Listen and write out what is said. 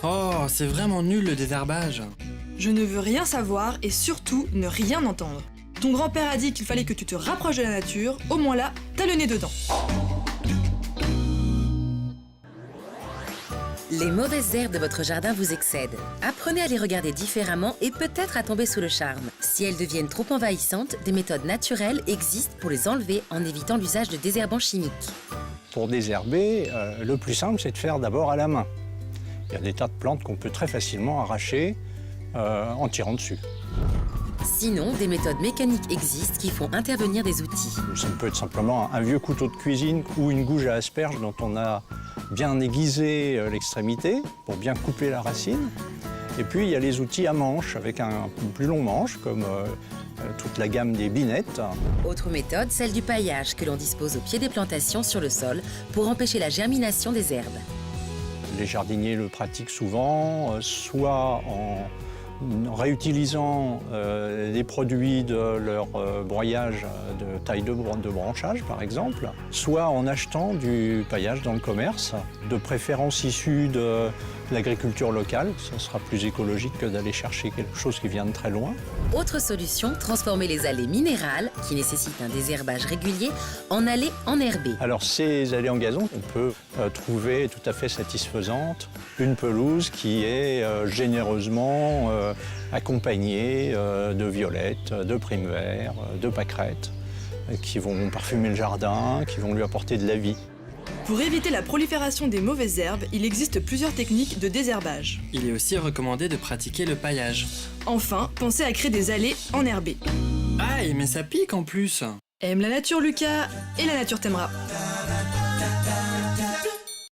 Oh, c'est vraiment nul le désherbage. Je ne veux rien savoir et surtout ne rien entendre. Ton grand-père a dit qu'il fallait que tu te rapproches de la nature, au moins là, t'as le nez dedans. Les mauvaises herbes de votre jardin vous excèdent. Apprenez à les regarder différemment et peut-être à tomber sous le charme. Si elles deviennent trop envahissantes, des méthodes naturelles existent pour les enlever en évitant l'usage de désherbants chimiques. Pour désherber, le plus simple, c'est de faire d'abord à la main. Il y a des tas de plantes qu'on peut très facilement arracher en tirant dessus. Sinon, des méthodes mécaniques existent qui font intervenir des outils. Ça peut être simplement un vieux couteau de cuisine ou une gouge à asperges dont on a bien aiguisé l'extrémité pour bien couper la racine. Et puis il y a les outils à manche avec un plus long manche comme toute la gamme des binettes. Autre méthode, celle du paillage que l'on dispose au pied des plantations sur le sol pour empêcher la germination des herbes. Les jardiniers le pratiquent souvent, soit en réutilisant des produits de leur broyage de taille de branchage, par exemple, soit en achetant du paillage dans le commerce, de préférence issu de l'agriculture locale. Ça sera plus écologique que d'aller chercher quelque chose qui vient de très loin. Autre solution, transformer les allées minérales, qui nécessitent un désherbage régulier, en allées enherbées. Alors ces allées en gazon, on peut trouver tout à fait satisfaisante une pelouse qui est généreusement accompagnée de violettes, de primevères, de pâquerettes, qui vont parfumer le jardin, qui vont lui apporter de la vie. Pour éviter la prolifération des mauvaises herbes, il existe plusieurs techniques de désherbage. Il est aussi recommandé de pratiquer le paillage. Enfin, pensez à créer des allées enherbées. Aïe, mais ça pique en plus. Aime la nature, Lucas, et la nature t'aimera.